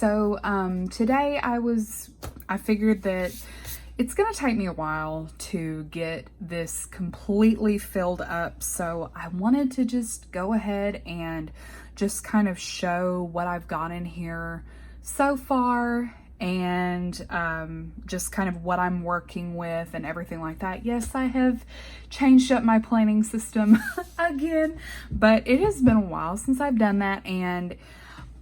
So today I figured that it's gonna take me a while to get this completely filled up, so I wanted to just go ahead and just kind of show what I've got in here so far, and just kind of what I'm working with and everything like that. Yes, I have changed up my planning system again, but it has been a while since I've done that, and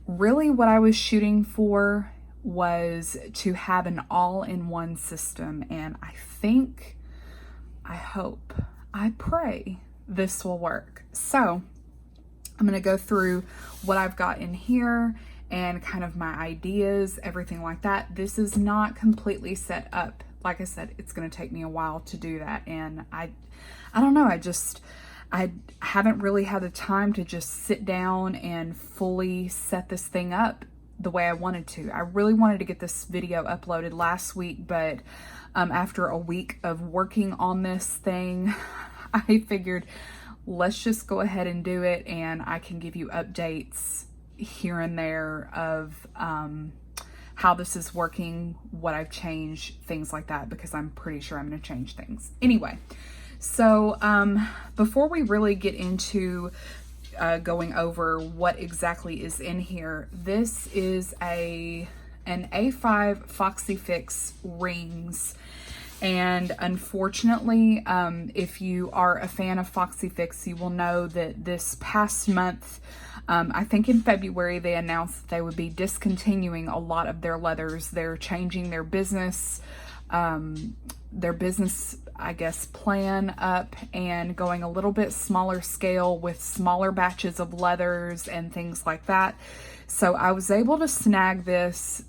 really what I was shooting for was to have an all-in-one system, and I hope, I pray this will work. So I'm going to go through what I've got in here and kind of my ideas, everything like that. This is not completely set up. Like I said, it's going to take me a while to do that, and I don't know, I haven't really had the time to just sit down and fully set this thing up the way I wanted to. I really wanted to get this video uploaded last week, but after a week of working on this thing, I figured let's just go ahead and do it, and I can give you updates here and there of how this is working, what I've changed, things like that, because I'm pretty sure I'm going to change things. Anyway, so before we really get into going over what exactly is in here, this is an A5 Foxy Fix rings. And unfortunately, if you are a fan of Foxy Fix, you will know that this past month, I think in February, they announced that they would be discontinuing a lot of their leathers. They're changing their business, I guess, plan up and going a little bit smaller scale with smaller batches of leathers and things like that. So I was able to snag this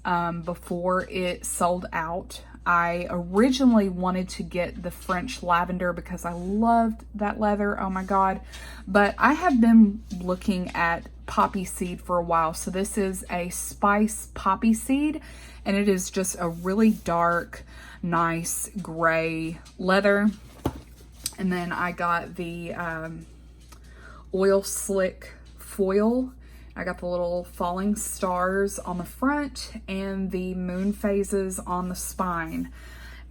before it sold out. I originally wanted to get the French lavender because I loved that leather. Oh my God. But I have been looking at Poppyseed for a while. So this is a spice Poppyseed, and it is just a really dark, nice gray leather. And then I got the oil slick foil. I got the little falling stars on the front and the moon phases on the spine.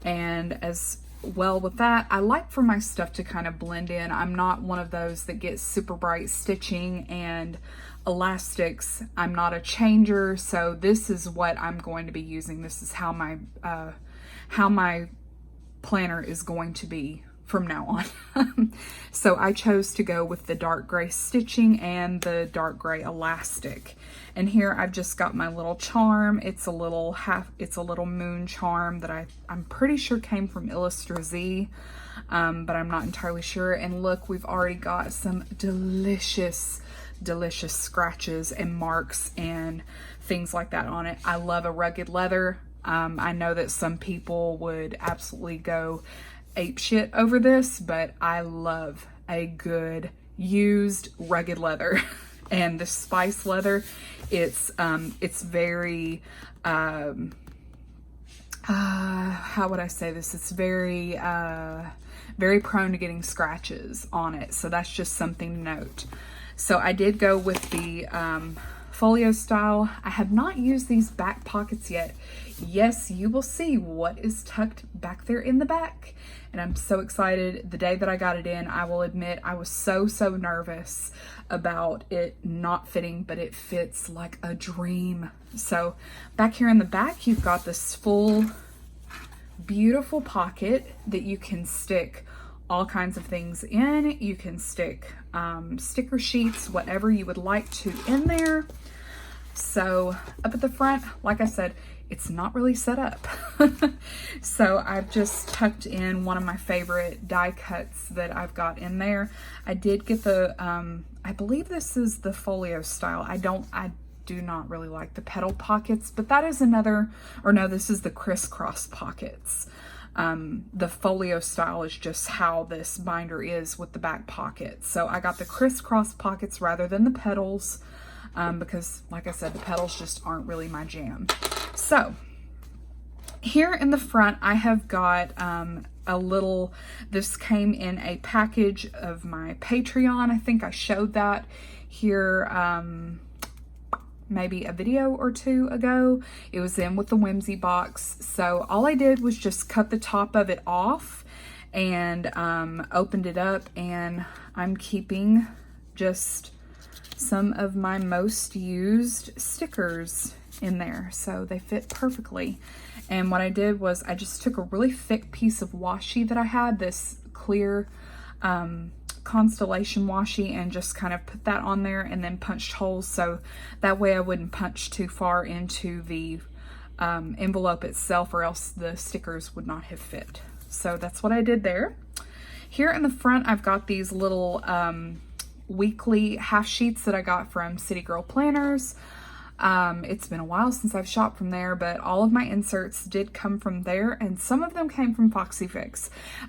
And as well with that, I like for my stuff to kind of blend in. I'm not one of those that gets super bright stitching and elastics. I'm not a changer, so this is what I'm going to be using. This is how my planner is going to be from now on. So I chose to go with the dark gray stitching and the dark gray elastic. And here I've just got my little charm. It's a little moon charm that I'm pretty sure came from Illustrazy, but I'm not entirely sure. And look, we've already got some delicious scratches and marks and things like that on it. I love a rugged leather. I know that some people would absolutely go ape shit over this, but I love a good used rugged leather. And the spice leather, it's very how would I say this? It's very prone to getting scratches on it. So that's just something to note. So I did go with the Folio style. I have not used these back pockets yet. Yes, you will see what is tucked back there in the back. And I'm so excited. The day that I got it in, I will admit I was so nervous about it not fitting, but it fits like a dream. So back here in the back, you've got this full, beautiful pocket that you can stick all kinds of things in. You can stick sticker sheets, whatever you would like to in there. So up at the front, like I said, it's not really set up. So I've just tucked in one of my favorite die cuts that I've got in there. I did get the, I believe this is the Folio style. I do not really like the petal pockets, but that is another, or no, this is the crisscross pockets. The Folio style is just how this binder is with the back pocket. So I got the crisscross pockets rather than the petals, because like I said, the petals just aren't really my jam. So here in the front, I have got a little, this came in a package of my Patreon. I think I showed that here maybe a video or two ago. It was in with the Whimsy box. So all I did was just cut the top of it off and opened it up, and I'm keeping just some of my most used stickers in there, so they fit perfectly. And what I did was I just took a really thick piece of washi that I had, this clear Constellation washi, and just kind of put that on there and then punched holes so that way I wouldn't punch too far into the envelope itself, or else the stickers would not have fit. So that's what I did there. Here in the front, I've got these little weekly half sheets that I got from Citygirl Planners. It's been a while since I've shopped from there, but all of my inserts did come from there, and some of them came from Foxy.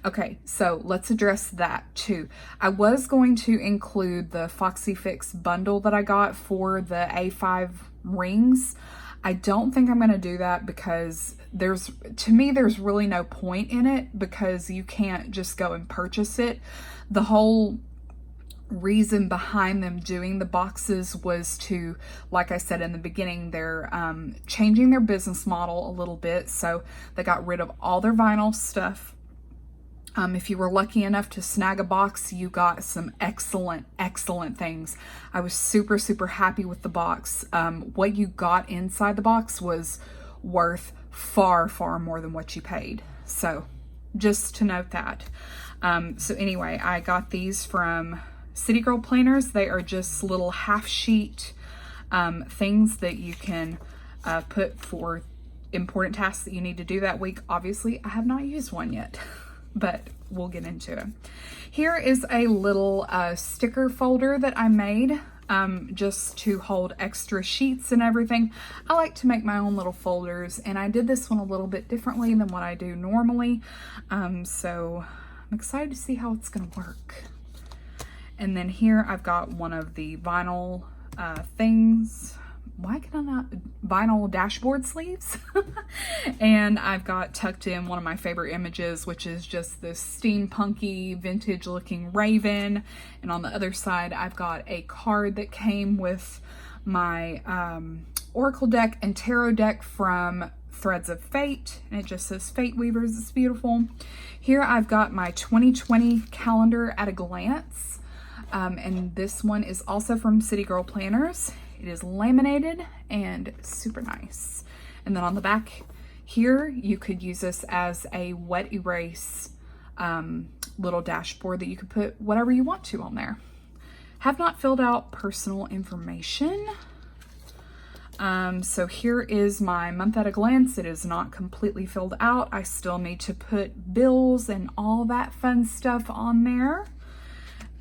Okay, so let's address that too. I was going to include the Foxy bundle that I got for the A5 rings. I don't think I'm going to do that because to me, there's really no point in it, because you can't just go and purchase it. The whole reason behind them doing the boxes was to, like I said in the beginning, they're changing their business model a little bit. So they got rid of all their vinyl stuff. If you were lucky enough to snag a box, you got some excellent things. I was super happy with the box. What you got inside the box was worth far more than what you paid. So just to note that. So anyway, I got these from Citygirl Planners. They are just little half sheet things that you can put for important tasks that you need to do that week. Obviously, I have not used one yet, but we'll get into it. Here is a little sticker folder that I made just to hold extra sheets and everything. I like to make my own little folders, and I did this one a little bit differently than what I do normally. So I'm excited to see how it's going to work. And then here I've got one of the vinyl things. Why can I not? Vinyl dashboard sleeves. And I've got tucked in one of my favorite images, which is just this steampunky vintage looking raven. And on the other side, I've got a card that came with my Oracle deck and Tarot deck from Threads of Fate, and it just says Fate Weavers. It's beautiful. Here I've got my 2020 calendar at a glance. And this one is also from Citygirl Planners. It is laminated and super nice. And then on the back here, you could use this as a wet erase little dashboard that you could put whatever you want to on there. Have not filled out personal information. So here is my month at a glance. It is not completely filled out. I still need to put bills and all that fun stuff on there.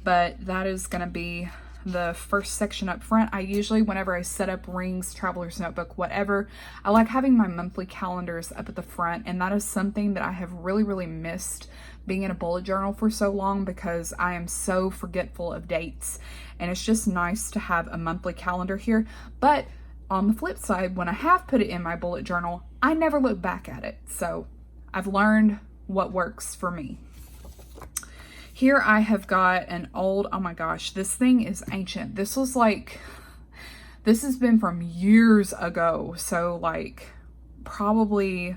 But that is going to be the first section up front. I usually, whenever I set up rings, traveler's notebook, whatever, I like having my monthly calendars up at the front. And that is something that I have really missed being in a bullet journal for so long, because I am so forgetful of dates. And it's just nice to have a monthly calendar here. But on the flip side, when I have put it in my bullet journal, I never look back at it. So I've learned what works for me. Here I have got an old, oh my gosh, this thing is ancient. This was like, this has been from years ago. So like probably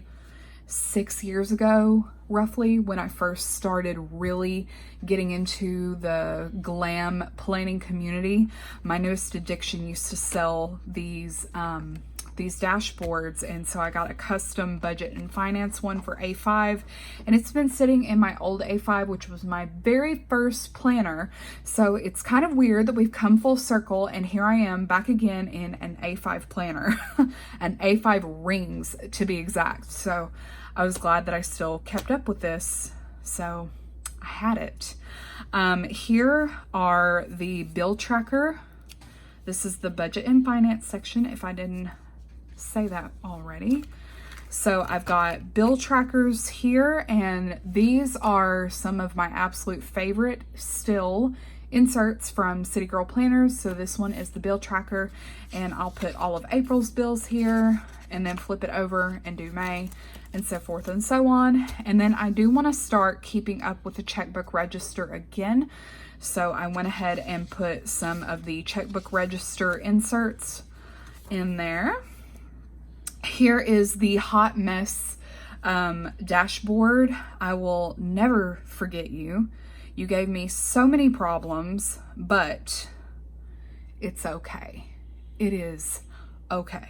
6 years ago, roughly, when I first started really getting into the glam planning community. My newest addiction used to sell these dashboards, and so I got a custom budget and finance one for A5, and it's been sitting in my old A5, which was my very first planner. So it's kind of weird that we've come full circle, and here I am back again in an A5 planner, an A5 rings to be exact. So I was glad that I still kept up with this, so I had it. Here are the bill tracker. This is the budget and finance section, if I didn't say that already. So I've got bill trackers here, and these are some of my absolute favorite still inserts from Citygirl Planners. So this one is the bill tracker, and I'll put all of April's bills here and then flip it over and do May, and so forth and so on. And then I do want to start keeping up with the checkbook register again. So I went ahead and put some of the checkbook register inserts in there. Here is the hot mess dashboard. I will never forget you. You gave me so many problems, but it's okay. It is okay.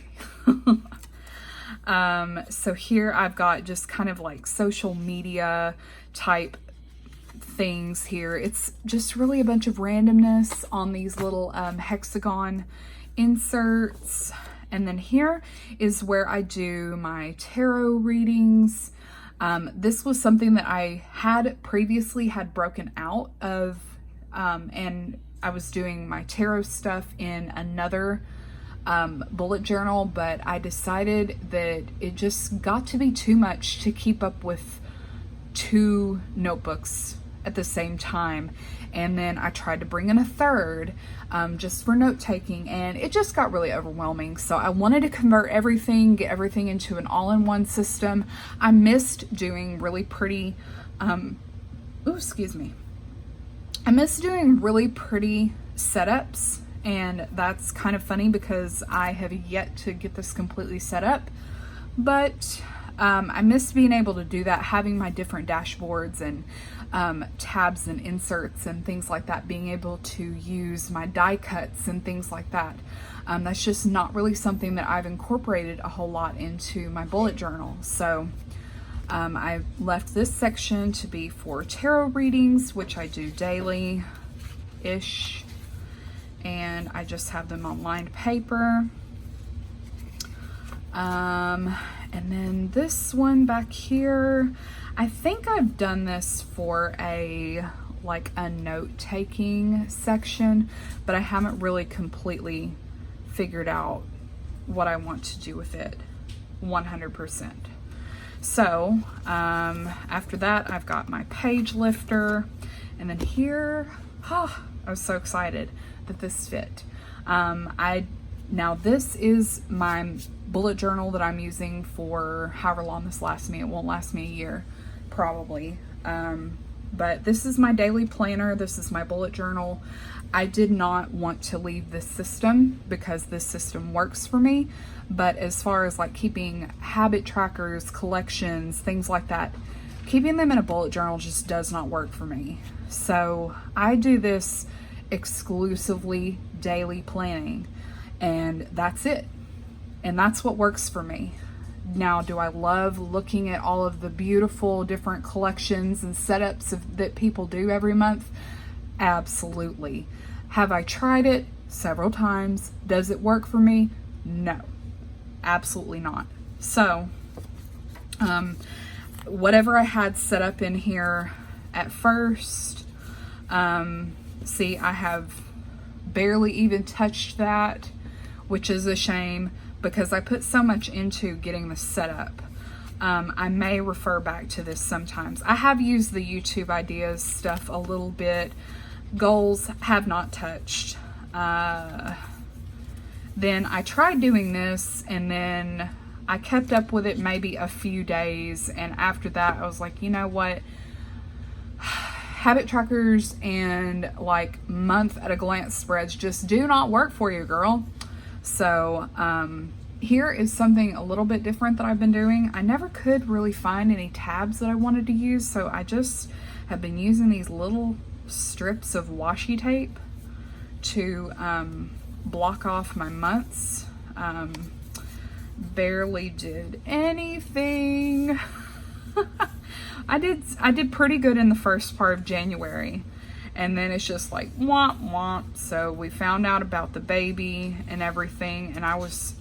So here I've got just kind of like social media type things here. It's just really a bunch of randomness on these little hexagon inserts. And then here is where I do my tarot readings. This was something that I had previously had broken out of, and I was doing my tarot stuff in another bullet journal, but I decided that it just got to be too much to keep up with 2 notebooks at the same time. And then I tried to bring in a third just for note taking, and it just got really overwhelming. So I wanted to convert everything, get everything into an all-in-one system. I missed doing really pretty, I missed doing really pretty setups. And that's kind of funny because I have yet to get this completely set up, but I miss being able to do that, having my different dashboards and tabs and inserts and things like that, being able to use my die cuts and things like that. That's just not really something that I've incorporated a whole lot into my bullet journal. So I left this section to be for tarot readings, which I do daily-ish. And I just have them on lined paper. And then this one back here, I think I've done this for a note-taking section, but I haven't really completely figured out what I want to do with it 100%. So after that, I've got my page lifter, and then here, I was so excited that this fit. Now this is my bullet journal that I'm using for however long this lasts me. It won't last me a year, probably. But this is my daily planner. This is my bullet journal. I did not want to leave this system because this system works for me. But as far as like keeping habit trackers, collections, things like that, keeping them in a bullet journal just does not work for me. So I do this exclusively daily planning, and that's it. And that's what works for me. Now, do I love looking at all of the beautiful different collections and setups that people do every month? Absolutely. Have I tried it several times? Does it work for me? No, absolutely not. So, whatever I had set up in here at first, see, I have barely even touched that, which is a shame because I put so much into getting this set up. I may refer back to this sometimes. I have used the YouTube ideas stuff a little bit. Goals have not touched. Then I tried doing this, and then I kept up with it maybe a few days, and after that I was like, you know what? Habit trackers and like month at a glance spreads just do not work for you, girl. So here is something a little bit different that I've been doing. I never could really find any tabs that I wanted to use, so I just have been using these little strips of washi tape to block off my months. Barely did anything. I did pretty good in the first part of January, and then it's just like womp womp. So we found out about the baby and everything, and I was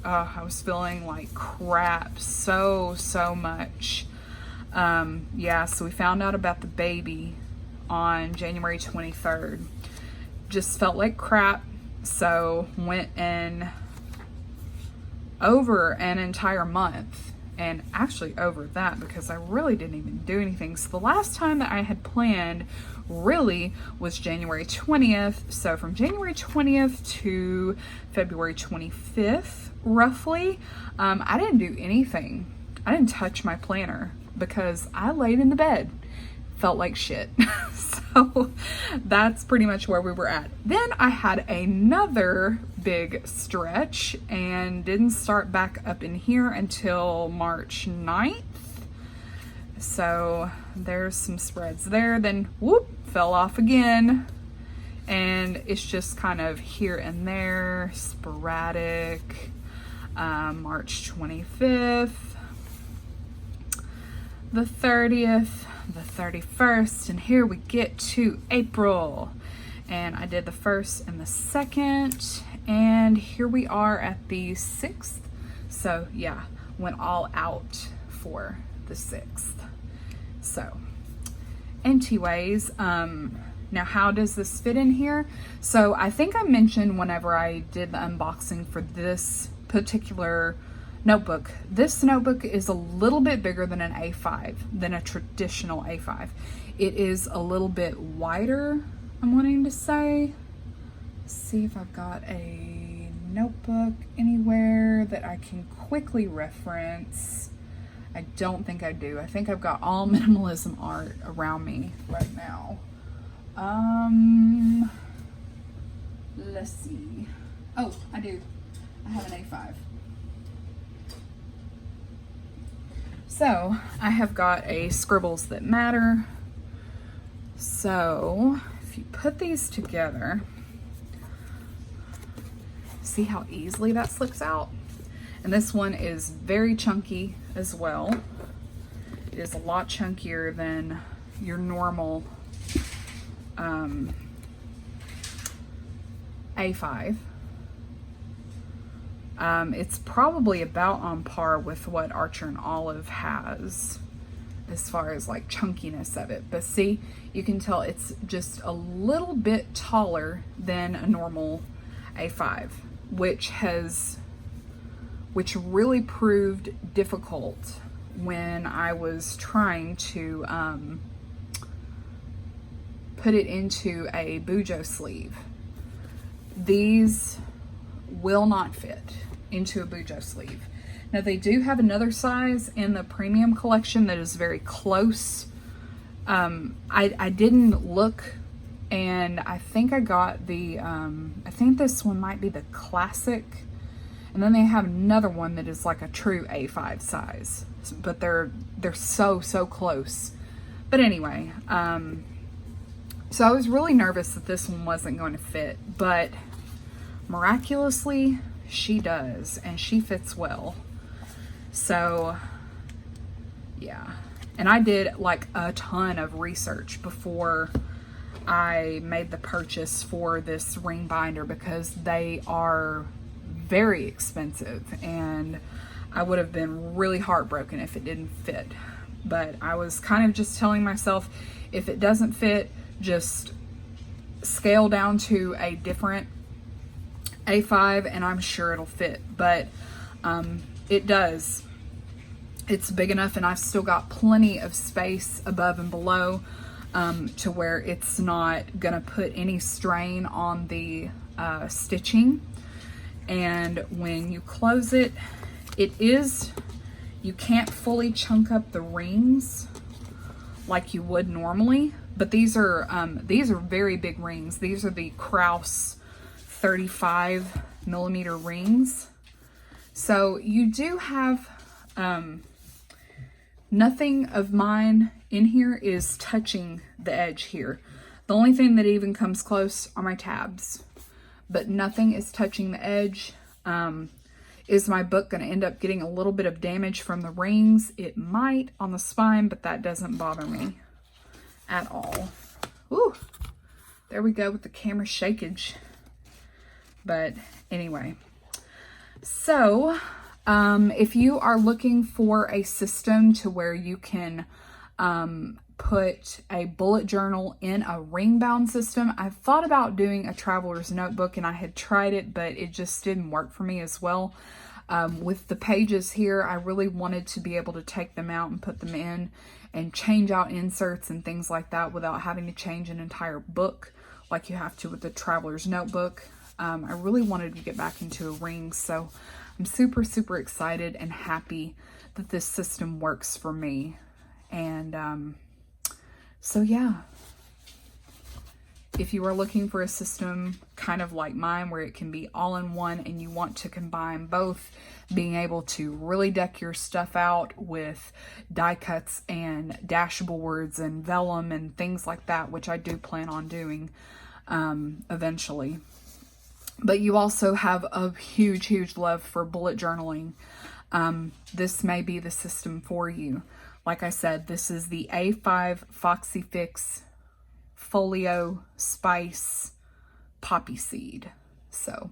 feeling like crap so much. Yeah, so we found out about the baby on January 23rd. Just felt like crap, so went in over an entire month. And actually over that, because I really didn't even do anything. So the last time that I had planned really was January 20th. So from January 20th to February 25th, roughly, I didn't do anything. I didn't touch my planner because I laid in the bed. Felt like shit. So that's pretty much where we were at. Then I had another big stretch and didn't start back up in here until March 9th. So there's some spreads there, then whoop, fell off again. And it's just kind of here and there, sporadic. March 25th, the 30th, the 31st, and here we get to April. And I did the 1st and the 2nd, and here we are at the 6th. So yeah, went all out for the 6th. So, anyways, now how does this fit in here? So I think I mentioned whenever I did the unboxing for this particular notebook, this notebook is a little bit bigger than an A5, than a traditional A5. It is a little bit wider, I'm wanting to say. Let's see if I've got a notebook anywhere that I can quickly reference. I don't think I do. I think I've got all minimalism art around me right now. Let's see. Oh, I do. I have an A5. So I have got a Scribbles That Matter. So if you put these together, see how easily that slips out? And this one is very chunky as well. It is a lot chunkier than your normal A5. It's probably about on par with what Archer and Olive has as far as like chunkiness of it. But see, you can tell it's just a little bit taller than a normal A5, which really proved difficult when I was trying to put it into a Bujo sleeve. These will not fit into a Bujo sleeve. Now they do have another size in the premium collection that is very close. I didn't look, and I think I got the, I think this one might be the classic. And then they have another one that is like a true A5 size, but they're so close. But anyway, so I was really nervous that this one wasn't going to fit, but miraculously she does, and she fits well. So yeah, and I did like a ton of research before I made the purchase for this ring binder, because they are very expensive, and I would have been really heartbroken if it didn't fit. But I was kind of just telling myself, if it doesn't fit, just scale down to a different A5 and I'm sure it'll fit. But it does. It's big enough, and I've still got plenty of space above and below to where it's not gonna put any strain on the stitching. And when you close it, you can't fully chunk up the rings like you would normally, but these are very big rings. These are the Kraus 35 millimeter rings. So you do have, nothing of mine in here is touching the edge here. The only thing that even comes close are my tabs, but nothing is touching the edge. Is my book going to end up getting a little bit of damage from the rings? It might on the spine, but that doesn't bother me at all. Ooh, there we go with the camera shakeage. But anyway, so if you are looking for a system to where you can put a bullet journal in a ring bound system, I've thought about doing a traveler's notebook, and I had tried it, but it just didn't work for me as well. With the pages here, I really wanted to be able to take them out and put them in and change out inserts and things like that without having to change an entire book like you have to with the traveler's notebook. I really wanted to get back into a ring, so I'm super excited and happy that this system works for me. And so yeah, if you are looking for a system kind of like mine where it can be all in one and you want to combine both, being able to really deck your stuff out with die cuts and dashboards and vellum and things like that, which I do plan on doing eventually. But you also have a huge love for bullet journaling. This may be the system for you. Like I said, this is the A5 Foxy Fix Folio Spice Poppyseed. So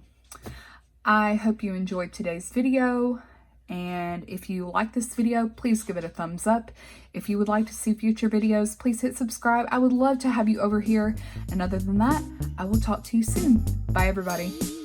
I hope you enjoyed today's video, and if you like this video, please give it a thumbs up. If you would like to see future videos, please hit subscribe. I would love to have you over here, and other than that, I will talk to you soon. Bye everybody.